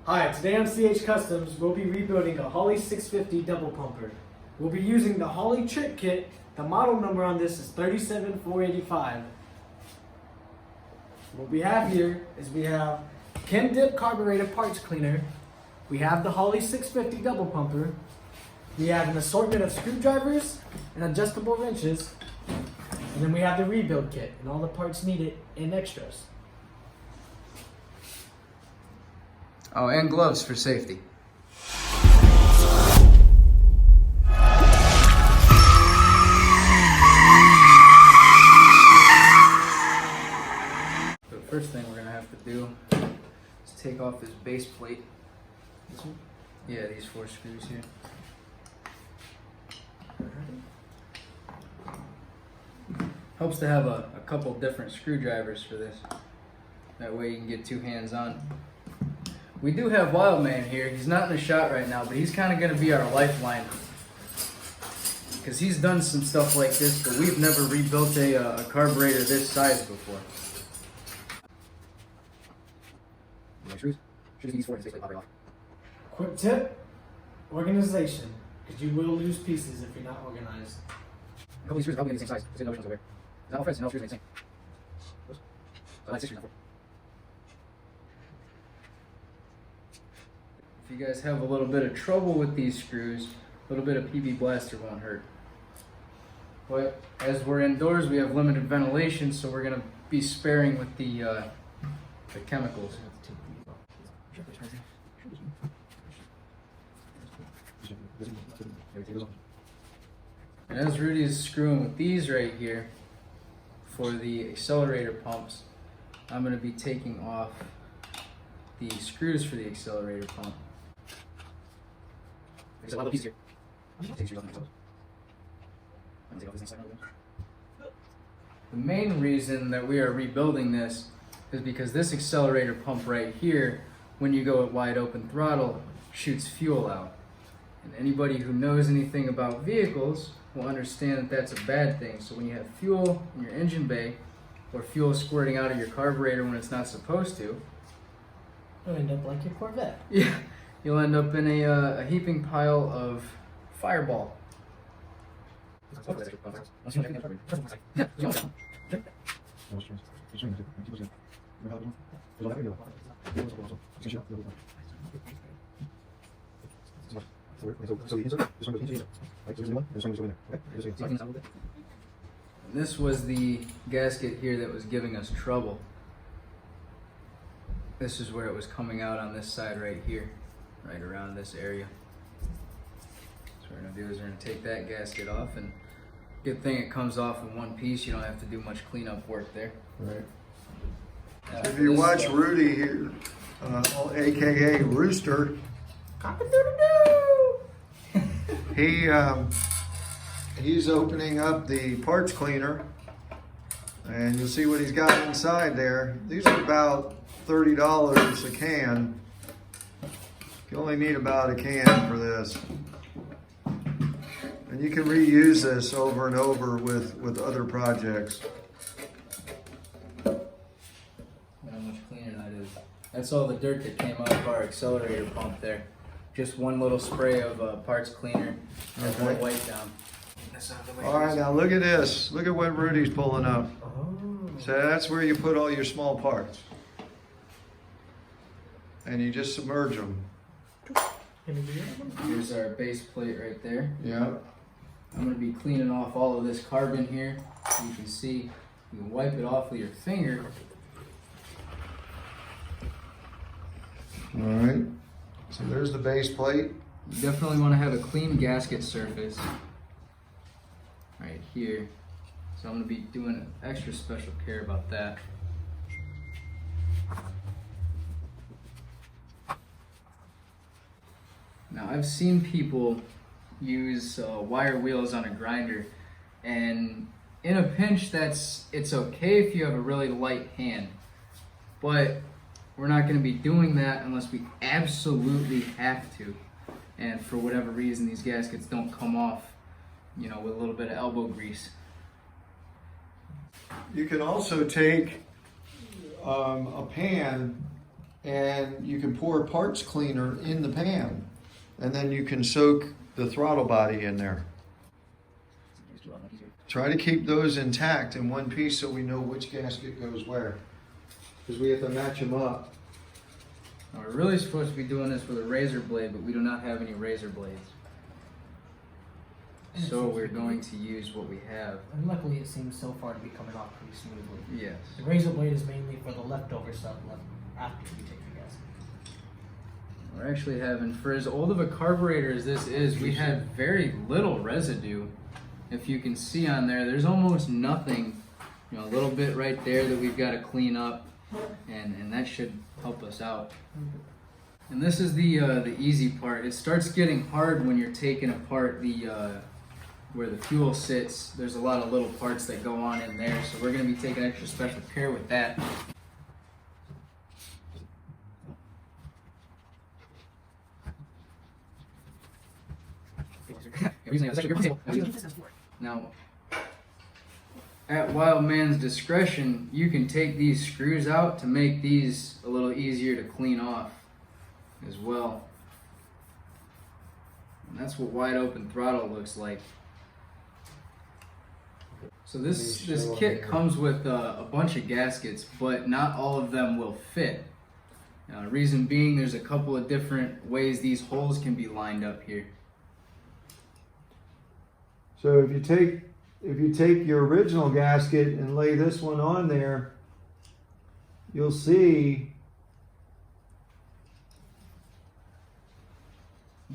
Hi, today on CH Customs, we'll be rebuilding a Holley 650 double pumper. We'll be using the Holley trick kit. The model number on this is 37485. What we have here is we have Chem Dip Carburetor parts cleaner. We have the Holley 650 double pumper. We have an assortment of screwdrivers and adjustable wrenches. And then we have the rebuild kit and all the parts needed and extras. Oh, and gloves for safety. The first thing we're gonna have to do is take off this base plate. This one? Yeah, these 4 screws here. Helps to have a couple different screwdrivers for this. That way you can get 2 hands on. We do have Wildman here. He's not in the shot right now, but he's kind of going to be our lifeline. Because he's done some stuff like this, but we've never rebuilt a carburetor this size before. Quick tip, organization, because you will lose pieces if you're not organized. A couple of these screws are probably the same size. There's no difference over here. Is that all threads? No, screws are the same. So that's 6 screws, not 4. If you guys have a little bit of trouble with these screws, a little bit of PB Blaster won't hurt. But as we're indoors, we have limited ventilation, so we're gonna be sparing with the chemicals. And as Rudy is screwing with these right here for the accelerator pumps, I'm gonna be taking off the screws for the accelerator pump. There's a lot of pieces here. The main reason that we are rebuilding this is because this accelerator pump right here, when you go at wide open throttle, shoots fuel out. And anybody who knows anything about vehicles will understand that that's a bad thing. So when you have fuel in your engine bay, or fuel squirting out of your carburetor when it's not supposed to, You'll end up like your Corvette. yeah, you'll end up in a heaping pile of fireball. This was the gasket here that was giving us trouble. This is where it was coming out on this side right here, right around this area. So what we're gonna do is we're gonna take that gasket off, and good thing it comes off in one piece. You don't have to do much cleanup work there. Right. If you watch Rudy here, AKA Rooster, he's opening up the parts cleaner, and you'll see what he's got inside there. These are about $30 a can. You only need about a can for this. And you can reuse this over and over with other projects. How much cleaner that is. That's all the dirt that came out of our accelerator pump there. Just one little spray of parts cleaner and more white down. All right, now look at this. Look at what Rudy's pulling up. So that's where you put all your small parts. And you just submerge them. Here's our base plate right there. Yeah. I'm going to be cleaning off all of this carbon here. You can see, you can wipe it off with your finger. All right. So there's the base plate. You definitely want to have a clean gasket surface right here. So I'm going to be doing extra special care about that. Now I've seen people use wire wheels on a grinder, and in a pinch it's okay if you have a really light hand, but we're not going to be doing that unless we absolutely have to. And for whatever reason, these gaskets don't come off, you know, with a little bit of elbow grease. You can also take a pan and you can pour parts cleaner in the pan, and then you can soak the throttle body in there. Try to keep those intact in one piece so we know which gasket goes where, because we have to match them up. Now, we're really supposed to be doing this with a razor blade, but we do not have any razor blades. So we're going to use what we have. And luckily it seems so far to be coming off pretty smoothly. Yes. The razor blade is mainly for the leftover stuff left after you take the gas. We're actually having, for as old of a carburetor as this is, we have very little residue. If you can see on there, there's almost nothing, a little bit right there that we've got to clean up, and that should help us out. And this is the easy part. It starts getting hard when you're taking apart where the fuel sits. There's a lot of little parts that go on in there, so we're going to be taking extra special care with that. Now, at Wild Man's discretion, you can take these screws out to make these a little easier to clean off as well. And that's what wide open throttle looks like. So this kit comes with a bunch of gaskets, but not all of them will fit. Reason being, there's a couple of different ways these holes can be lined up here. So if you take your original gasket and lay this one on there, you'll see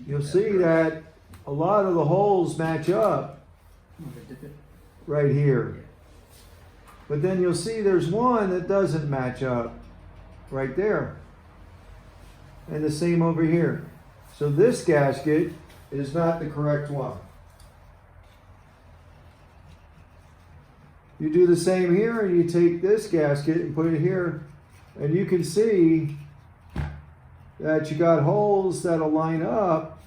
that a lot of the holes match up right here. But then you'll see there's one that doesn't match up right there. And the same over here. So this gasket is not the correct one. You do the same here, and you take this gasket and put it here, and you can see that you got holes that'll line up,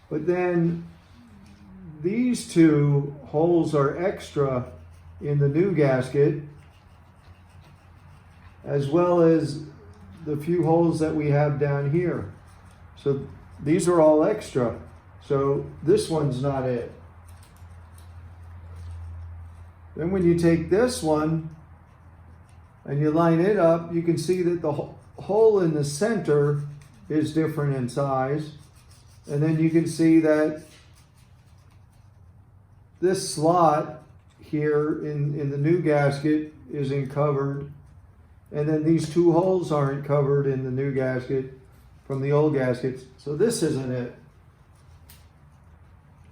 but then these two holes are extra in the new gasket, as well as the few holes that we have down here. So these are all extra. So this one's not it. Then when you take this one and you line it up, you can see that the hole in the center is different in size. And then you can see that this slot here in the new gasket isn't covered. And then these two holes aren't covered in the new gasket from the old gaskets. So this isn't it.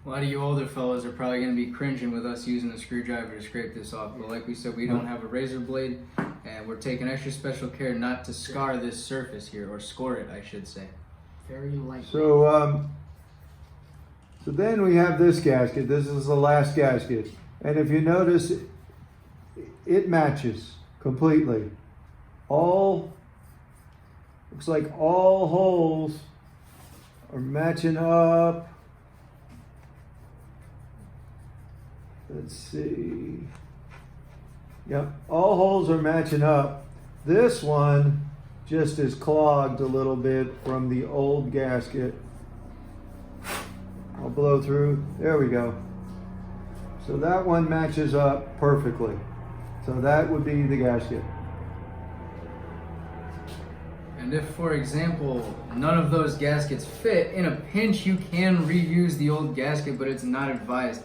A lot of you older fellas are probably going to be cringing with us using a screwdriver to scrape this off. But like we said, we don't have a razor blade, and we're taking extra special care not to scar this surface here, or score it, I should say. Very light. So then we have this gasket. This is the last gasket. And if you notice, it matches completely. Looks like all holes are matching up. Let's see. Yep, all holes are matching up. This one just is clogged a little bit from the old gasket. I'll blow through. There we go. So that one matches up perfectly. So that would be the gasket. And if, for example, none of those gaskets fit, in a pinch you can reuse the old gasket, but it's not advised.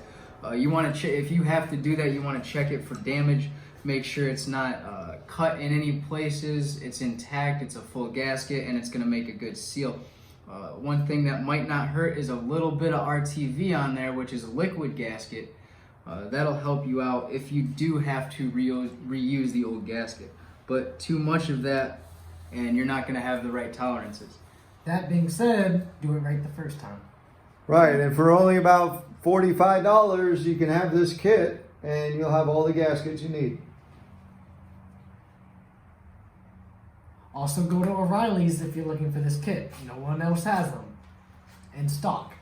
You want to check, if you have to do that, you want to check it for damage. Make sure it's not cut in any places, it's intact, it's a full gasket, and it's going to make a good seal. One thing that might not hurt is a little bit of RTV on there, which is a liquid gasket. That'll help you out if you do have to reuse the old gasket. But too much of that, and you're not going to have the right tolerances. That being said, do it right the first time. Right, and for only about $45, you can have this kit, and you'll have all the gaskets you need. Also go to O'Reilly's if you're looking for this kit. No one else has them in stock.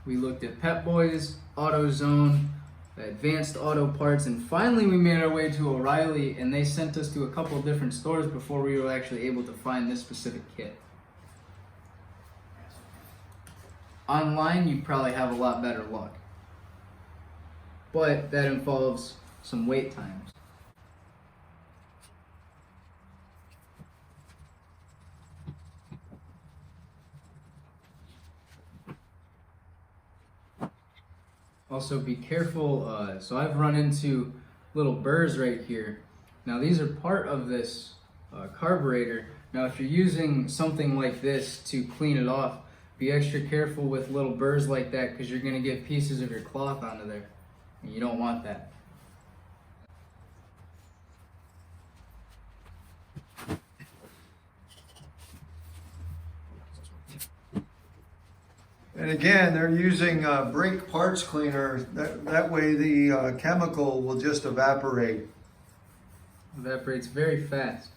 We looked at Pep Boys, AutoZone, Advanced Auto Parts, and finally we made our way to O'Reilly, and they sent us to a couple of different stores before we were actually able to find this specific kit. Online, you'd probably have a lot better luck, but that involves some wait times. Also be careful, so I've run into little burrs right here. Now these are part of this carburetor. Now if you're using something like this to clean it off, be extra careful with little burrs like that, because you're going to get pieces of your cloth onto there, and you don't want that. And again, they're using brake parts cleaner. That way the chemical will just evaporate. Evaporates very fast.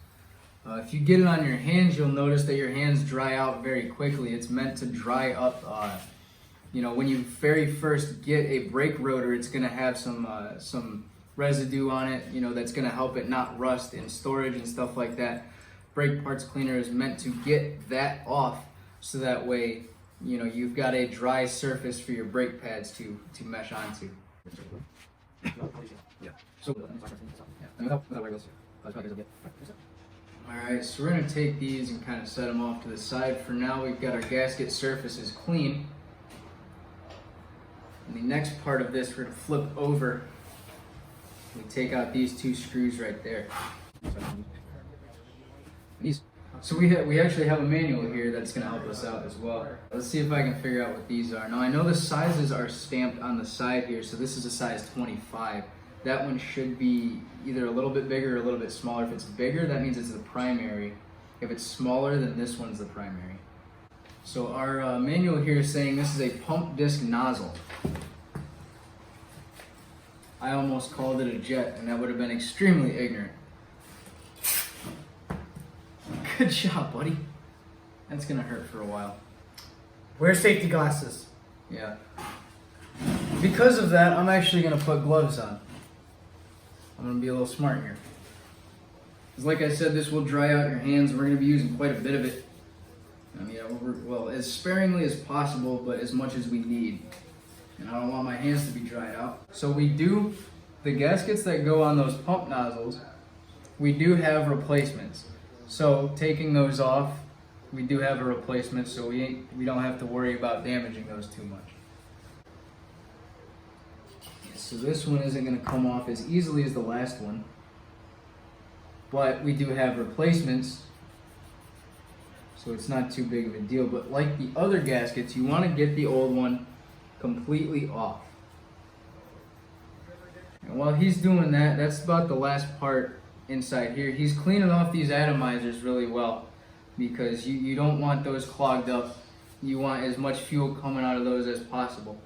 If you get it on your hands, you'll notice that your hands dry out very quickly. It's meant to dry up. When you very first get a brake rotor, it's going to have some residue on it, that's going to help it not rust in storage and stuff like that. Brake parts cleaner is meant to get that off, so that way you've got a dry surface for your brake pads to mesh onto. Alright, so we're going to take these and kind of set them off to the side. For now, we've got our gasket surfaces clean. And the next part of this, we're going to flip over. We take out these two screws right there. So we actually have a manual here that's going to help us out as well. Let's see if I can figure out what these are. Now I know the sizes are stamped on the side here, so this is a size 25. That one should be either a little bit bigger or a little bit smaller. If it's bigger, that means it's the primary. If it's smaller, then this one's the primary. So our manual here is saying this is a pump disc nozzle. I almost called it a jet, and that would have been extremely ignorant. Good job, buddy. That's gonna hurt for a while. Wear safety glasses. Yeah. Because of that, I'm actually gonna put gloves on. I'm gonna be a little smart here. Because like I said, this will dry out your hands. We're gonna be using quite a bit of it. Well, as sparingly as possible, but as much as we need. And I don't want my hands to be dried out. So the gaskets that go on those pump nozzles, we do have replacements. So taking those off, we do have a replacement, so we don't have to worry about damaging those too much. So this one isn't going to come off as easily as the last one, but we do have replacements, so it's not too big of a deal. But like the other gaskets, you want to get the old one completely off. And while he's doing that, that's about the last part inside here. He's cleaning off these atomizers really well, because you don't want those clogged up. You want as much fuel coming out of those as possible,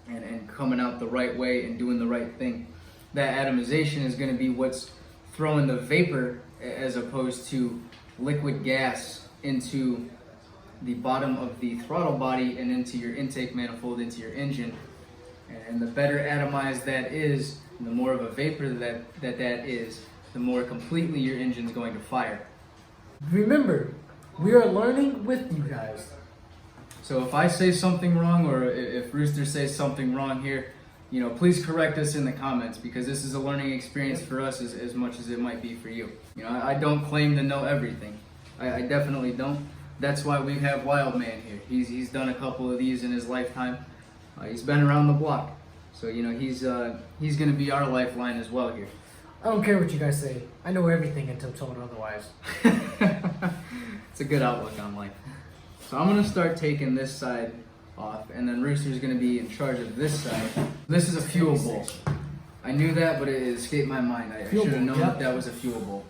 and coming out the right way and doing the right thing. That atomization is going to be what's throwing the vapor as opposed to liquid gas into the bottom of the throttle body and into your intake manifold, into your engine. And the better atomized that is, and the more of a vapor that is, the more completely your engine's going to fire. Remember, we are learning with you guys. So if I say something wrong, or if Rooster says something wrong here, please correct us in the comments, because this is a learning experience for us as much as it might be for you. I don't claim to know everything. I definitely don't. That's why we have Wild Man here. He's done a couple of these in his lifetime. He's been around the block. So, he's going to be our lifeline as well here. I don't care what you guys say. I know everything until told otherwise. It's a good outlook on life. So I'm going to start taking this side off, and then Rooster's going to be in charge of this side. This is a fuel bowl. I knew that, but it escaped my mind. I should have known that was a fuel bowl.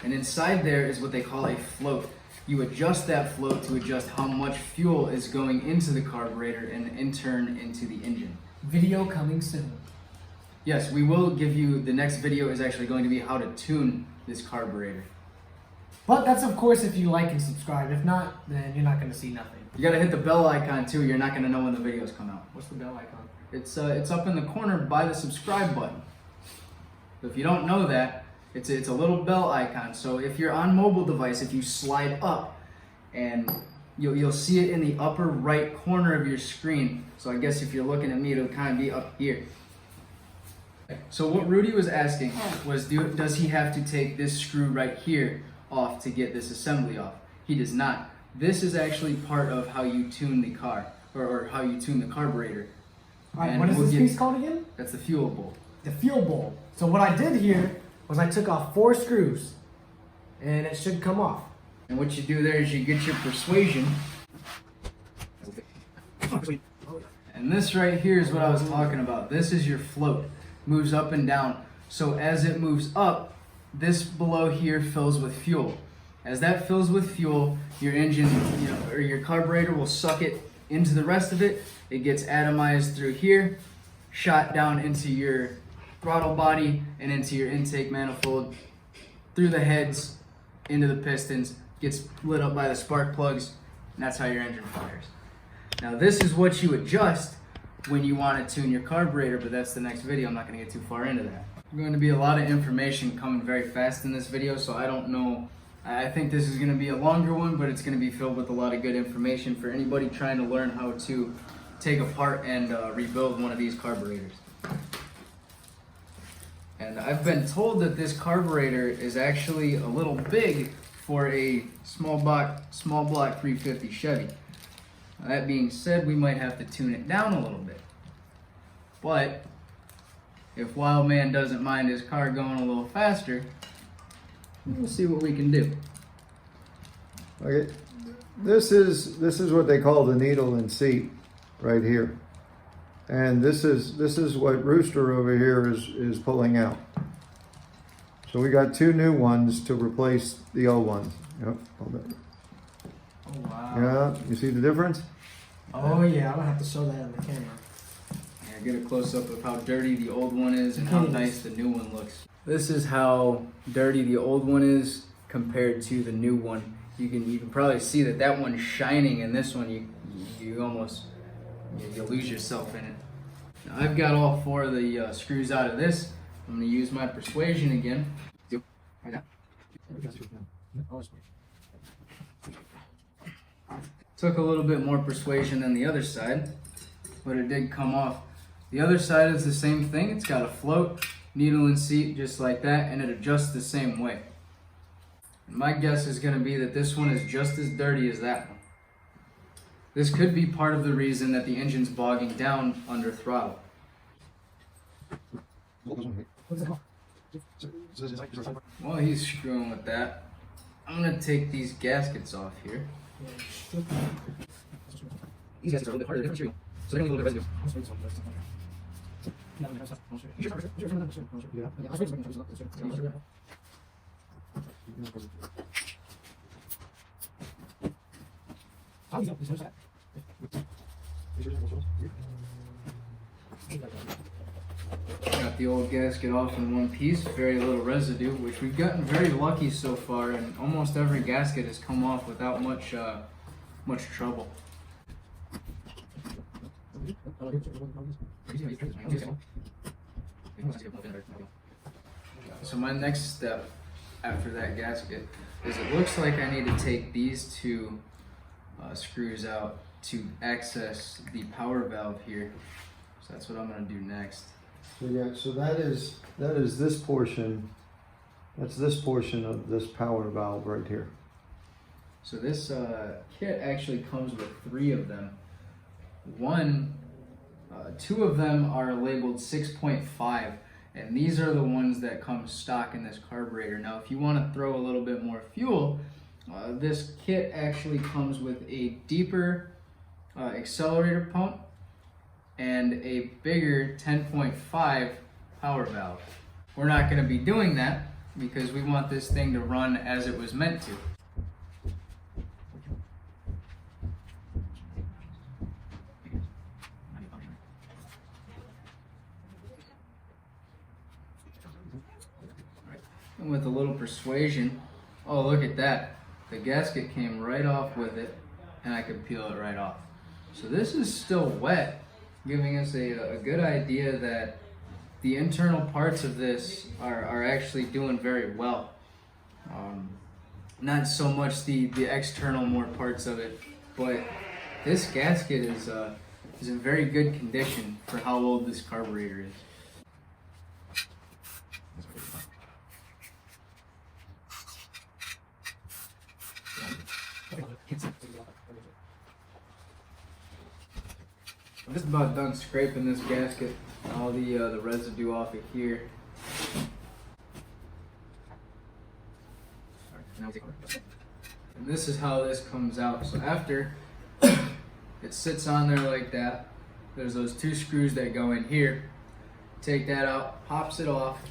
And inside there is what they call a float. You adjust that float to adjust how much fuel is going into the carburetor and in turn into the engine. Video coming soon. Yes, we will give you, the next video is actually going to be how to tune this carburetor. But that's of course if you like and subscribe. If not, then you're not going to see nothing. You got to hit the bell icon too. You're not going to know when the videos come out. What's the bell icon? It's up in the corner by the subscribe button. If you don't know that, it's a little bell icon. So if you're on mobile device, if you slide up, and you'll see it in the upper right corner of your screen. So I guess if you're looking at me, it'll kind of be up here. So what Rudy was asking was, does he have to take this screw right here off to get this assembly off? He does not. This is actually part of how you tune the car, or how you tune the carburetor. All right, what is this piece called again? That's the fuel bowl. The fuel bowl. So what I did here was I took off 4 screws, and it should come off. And what you do there is you get your persuasion. And this right here is what I was talking about. This is your float. Moves up and down. So as it moves up, this below here fills with fuel. As that fills with fuel, your engine, or your carburetor will suck it into the rest of it. It gets atomized through here, shot down into your throttle body and into your intake manifold, through the heads, into the pistons, gets lit up by the spark plugs, and that's how your engine fires. Now this is what you adjust when you want to tune your carburetor, but that's the next video. I'm not going to get too far into that. There's going to be a lot of information coming very fast in this video, so I don't know. I think this is going to be a longer one, but it's going to be filled with a lot of good information for anybody trying to learn how to take apart and rebuild one of these carburetors. And I've been told that this carburetor is actually a little big for a small block 350 Chevy. That being said, we might have to tune it down a little bit. But if Wildman doesn't mind his car going a little faster, we'll see what we can do. Okay, this is what they call the needle and seat right here, and this is what Rooster over here is pulling out. So we got 2 new ones to replace the old ones. Yep, hold it. Oh wow. Yeah, you see the difference? Oh yeah, I'm gonna have to show that on the camera. Yeah, get a close up of how dirty the old one is and how nice the new one looks. This is how dirty the old one is compared to the new one. You can probably see that one's shining, and this one you almost you lose yourself in it. Now, I've got all 4 of the screws out of this. I'm going to use my persuasion again. Took a little bit more persuasion than the other side, but it did come off. The other side is the same thing. It's got a float, needle and seat just like that, and it adjusts the same way. And my guess is going to be that this one is just as dirty as that one. This could be part of the reason that the engine's bogging down under throttle. While he's screwing with that, I'm going to take these gaskets off here. These gaskets are a little bit harder, different material, so they're going to need a little bit of residue. Got the old gasket off in one piece, very little residue, which we've gotten very lucky so far, and almost every gasket has come off without much trouble. So my next step after that gasket is it looks like I need to take these 2 screws out to access the power valve here. So that's what I'm going to do next. So yeah, so that is this portion. That's this portion of this power valve right here. So this kit actually comes with 3 of them. 2 of them are labeled 6.5, and these are the ones that come stock in this carburetor. Now, if you want to throw a little bit more fuel, this kit actually comes with a deeper accelerator pump and a bigger 10.5 power valve. We're not going to be doing that because we want this thing to run as it was meant to. And with a little persuasion, oh look at that, the gasket came right off with it and I could peel it right off. So this is still wet, giving us a good idea that the internal parts of this are actually doing very well. Not so much the external more parts of it, but this gasket is in very good condition for how old this carburetor is. I'm just about done scraping this gasket, all the residue off of here. And this is how this comes out. So after it sits on there like that, there's those 2 screws that go in here. Take that out, pops it off,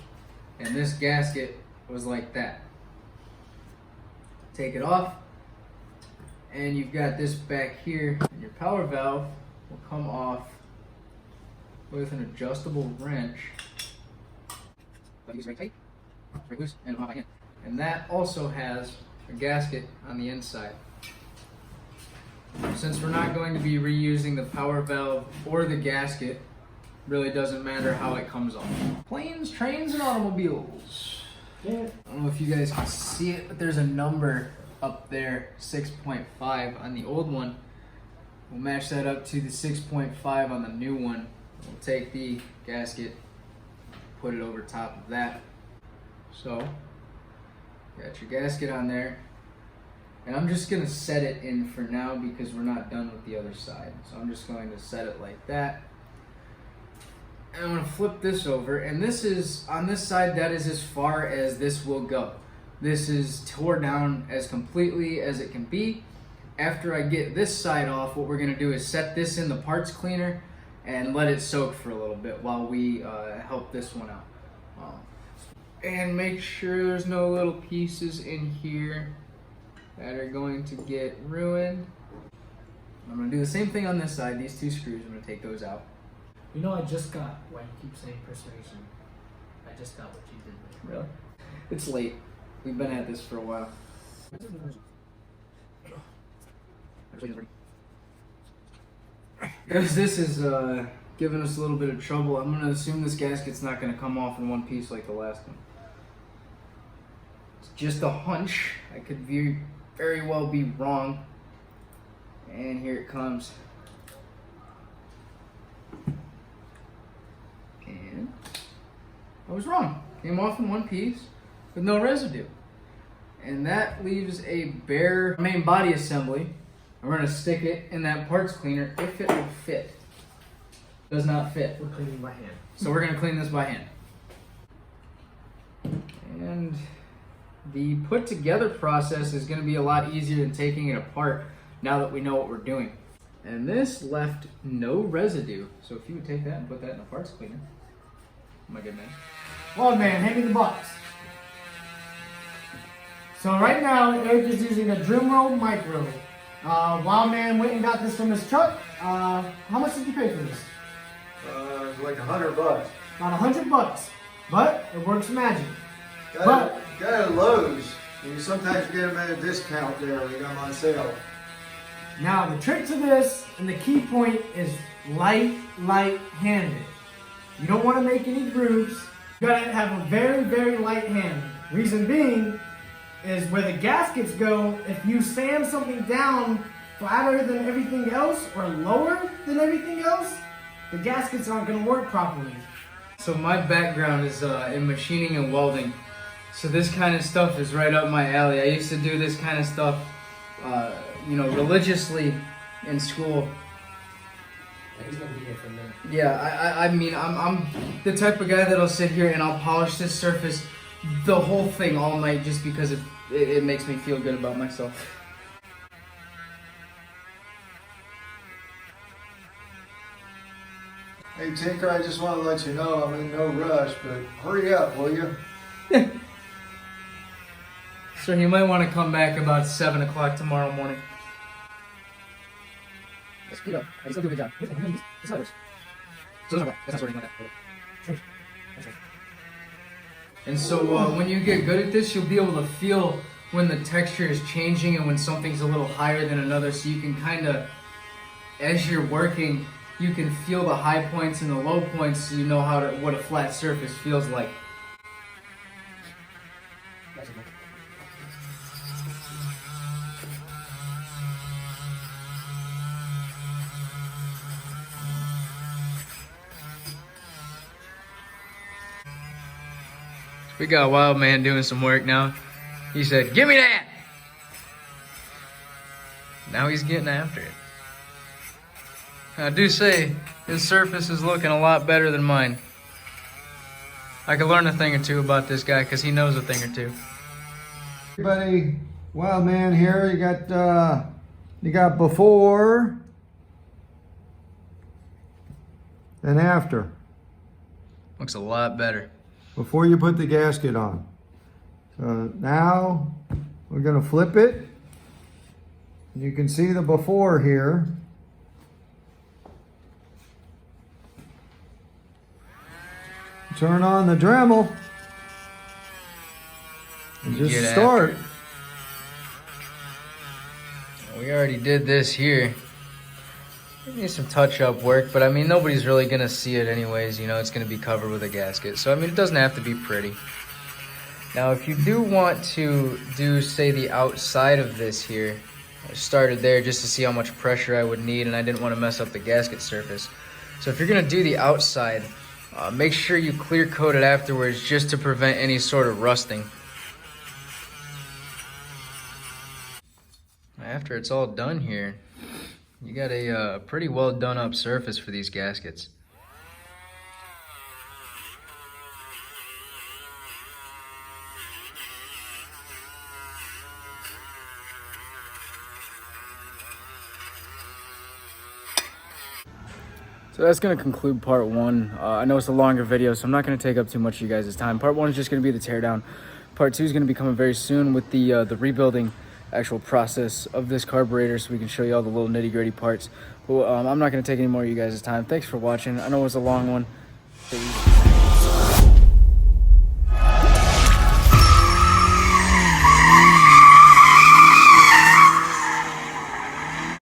and this gasket was like that. Take it off, and you've got this back here, and your power valve will come off with an adjustable wrench. Very tight, very loose, and by hand. And that also has a gasket on the inside. Since we're not going to be reusing the power valve or the gasket, really doesn't matter how it comes off. Planes, trains, and automobiles. Yeah. I don't know if you guys can see it, but there's a number up there, 6.5 on the old one. We'll match that up to the 6.5 on the new one. We'll take the gasket, put it over top of that. So, got your gasket on there. And I'm just going to set it in for now because we're not done with the other side. So I'm just going to set it like that. And I'm going to flip this over. And this is, on this side, that is as far as this will go. This is tore down as completely as it can be. After I get this side off, what we're going to do is set this in the parts cleaner and let it soak for a little bit while we help this one out. And make sure there's no little pieces in here that are going to get ruined. I'm going to do the same thing on this side. These 2 screws, I'm going to take those out. You know, I just got, why you keep saying persuasion, I just got what you did. Really? It's late. We've been at this for a while. Because this is giving us a little bit of trouble, I'm going to assume this gasket's not going to come off in one piece like the last one. It's just a hunch. I could very well be wrong. And here it comes. And I was wrong. Came off in one piece with no residue. And that leaves a bare main body assembly. We're going to stick it in that parts cleaner if it will fit. Does not fit. We're cleaning by hand. So we're going to clean this by hand. And the put together process is going to be a lot easier than taking it apart now that we know what we're doing. And this left no residue. So if you would take that and put that in a parts cleaner. My good man. Well, man, hand me the box. So right now, Eric is using a Dremel Micro. Wild Man went and got this from his truck. How much did you pay for this? It's like $100. About $100. But it works magic. Got it at Lowe's. And sometimes you get them at a discount there. We got them on sale. Now the trick to this and the key point is light-handed. You don't want to make any grooves. You gotta have a very, very light hand. Reason being is where the gaskets go, if you sand something down flatter than everything else or lower than everything else, the gaskets aren't going to work properly. So my background is in machining and welding. So this kind of stuff is right up my alley. I used to do this kind of stuff, religiously in school. He's going to be here for a minute. Yeah, I mean, I'm the type of guy that'll sit here and I'll polish this surface, the whole thing all night just because it makes me feel good about myself. Hey Tinker, I just want to let you know I'm in no rush, but hurry up, will you? So you might want to come back about 7 o'clock tomorrow morning. Speed up. I still do a good job. It's not worse. So that's not sorting like that. And so when you get good at this, you'll be able to feel when the texture is changing and when something's a little higher than another, so you can kind of, as you're working, you can feel the high points and the low points, so you know what a flat surface feels like. We got a wild man doing some work now. He said, "Give me that!" Now he's getting after it. I do say, his surface is looking a lot better than mine. I could learn a thing or two about this guy because he knows a thing or two. Everybody, wild man here. You got before and after. Looks a lot better. Before you put the gasket on. So now we're gonna flip it. You can see the before here. Turn on the Dremel and just Get start. We already did this here. It needs some touch-up work, but I mean, nobody's really gonna see it anyways. You know, it's gonna be covered with a gasket. So I mean, it doesn't have to be pretty. Now, if you do want to do, say, the outside of this here, I started there just to see how much pressure I would need, and I didn't want to mess up the gasket surface. So if you're gonna do the outside, make sure you clear coat it afterwards just to prevent any sort of rusting. After it's all done here, you got a pretty well done up surface for these gaskets. So that's going to conclude part one. I know it's a longer video, so I'm not going to take up too much of you guys' time. Part one is just going to be the teardown. Part two is going to be coming very soon with the rebuilding actual process of this carburetor, so we can show you all the little nitty-gritty parts. But I'm not going to take any more of you guys' time. Thanks for watching. I know it was a long one.